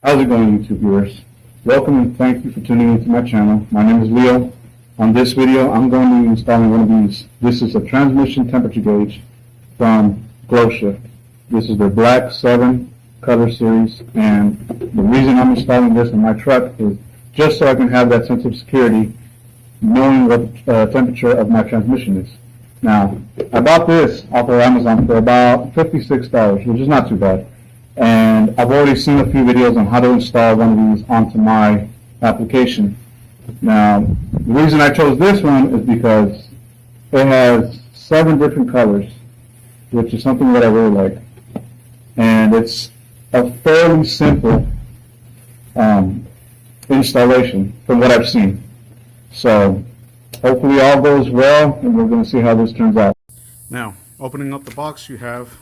How's it going, YouTube viewers? Welcome and thank you for tuning into my channel. My name is Leo. On this video, I'm going to be installing one of these. This is a transmission temperature gauge from GlowShift. This is their Black 7 color series, and the reason I'm installing this in my truck is just so I can have that sense of security, knowing what the temperature of my transmission is. Now, I bought this off of Amazon for about $56, which is not too bad. And I've already seen a few videos on how to install one of these onto my application. Now, the reason I chose this one is because it has 7 different colors, which is something that I really like. And it's a fairly simple installation from what I've seen. So hopefully all goes well, and we're going to see how this turns out. Now, opening up the box, you have,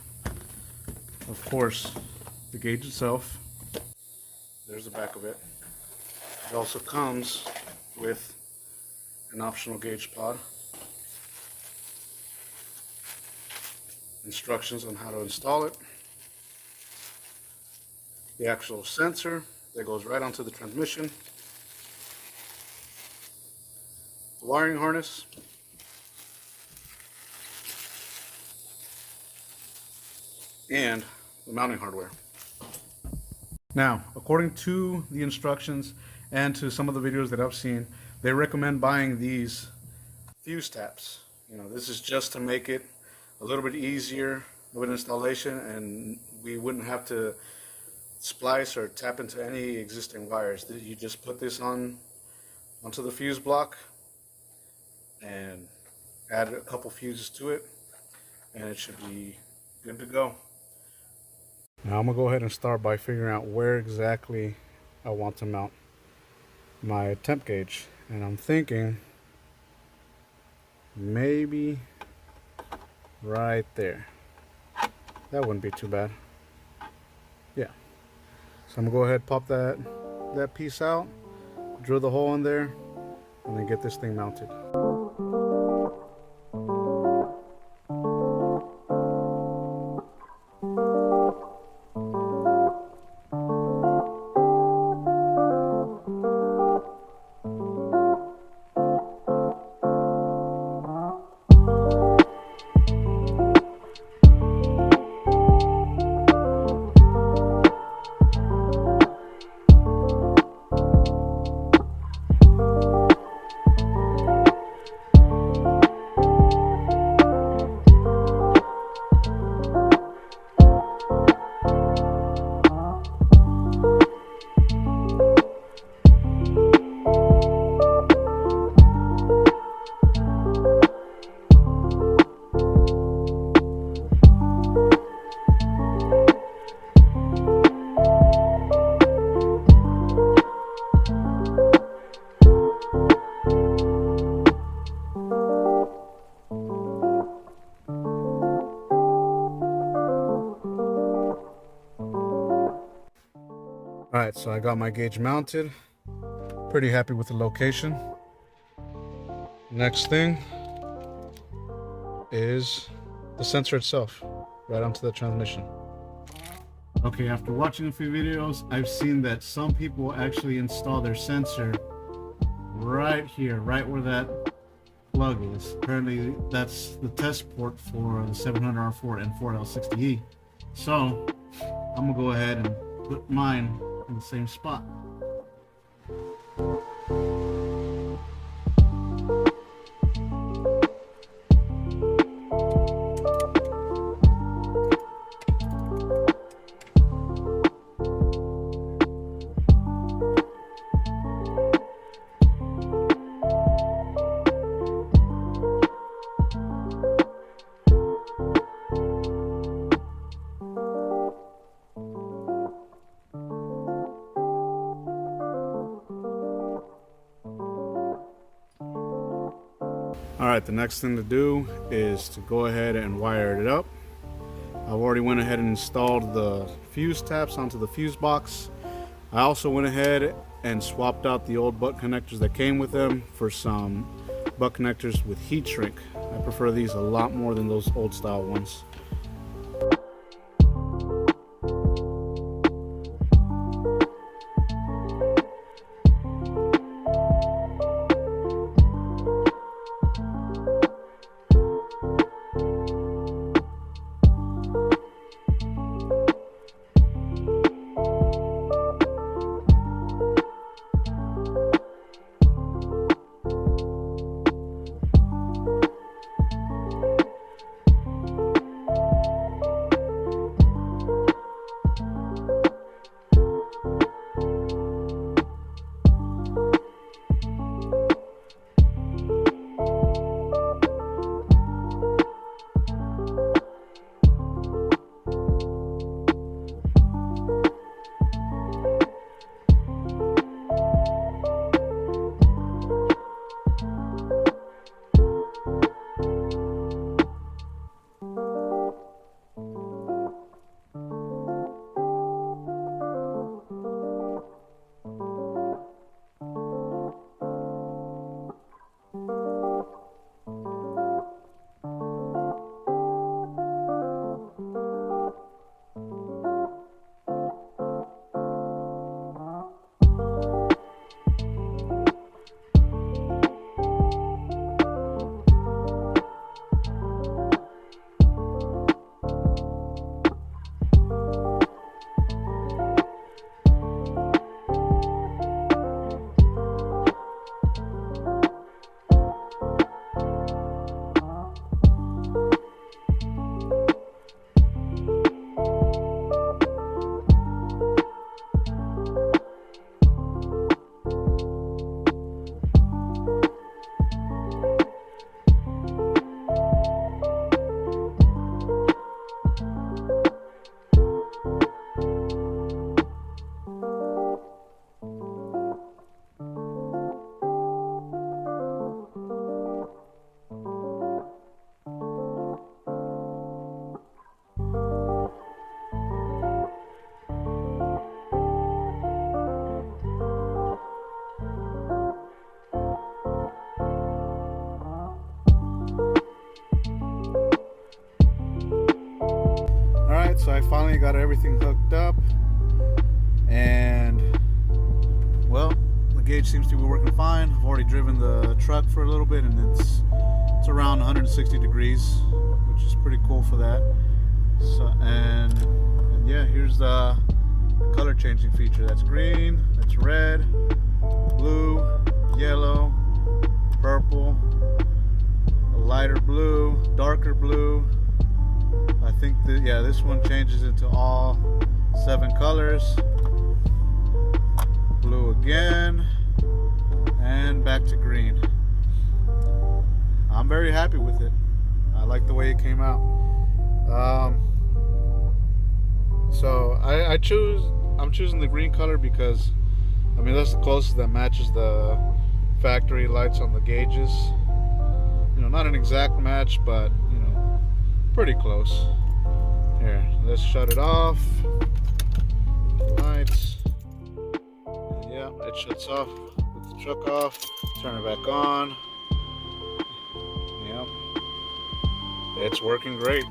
of course, the gauge itself. There's the back of it. It also comes with an optional gauge pod, instructions on how to install it, the actual sensor that goes right onto the transmission, the wiring harness, and the mounting hardware. Now, according to the instructions and to some of the videos that I've seen, they recommend buying these fuse taps. You know, this is just to make it a little bit easier with installation, and we wouldn't have to splice or tap into any existing wires. You just put this onto the fuse block and add a couple fuses to it, and it should be good to go. Now I'm going to go ahead and start by figuring out where exactly I want to mount my temp gauge. And I'm thinking maybe right there. That wouldn't be too bad. Yeah. So I'm going to go ahead and pop that piece out, drill the hole in there, and then get this thing mounted. Alright, so I got my gauge mounted. Pretty happy with the location. Next thing is the sensor itself, right onto the transmission. Okay, after watching a few videos, I've seen that some people actually install their sensor right here, right where that plug is. Apparently that's the test port for the 700R4 and 4L60E. So I'm gonna go ahead and put mine in the same spot. Alright, the next thing to do is to go ahead and wire it up. I've already went ahead and installed the fuse taps onto the fuse box. I also went ahead and swapped out the old butt connectors that came with them for some butt connectors with heat shrink. I prefer these a lot more than those old style ones. finally got everything hooked up, and well, the gauge seems to be working fine. I've already driven the truck for a little bit, and it's around 160 degrees, which is pretty cool for that. So, and yeah, here's the color changing feature. That's green, that's red, blue, yellow, purple, a lighter blue, darker blue. I think that, yeah, this one changes into all 7 colors. Blue again, and back to green. I'm very happy with it. I like the way it came out. So I'm choosing the green color because, I mean, that's the closest that matches the factory lights on the gauges. You know, not an exact match, but you know, pretty close. Here, let's shut it off. Lights. And yeah, it shuts off. Put the truck off. Turn it back on. Yep. It's working great.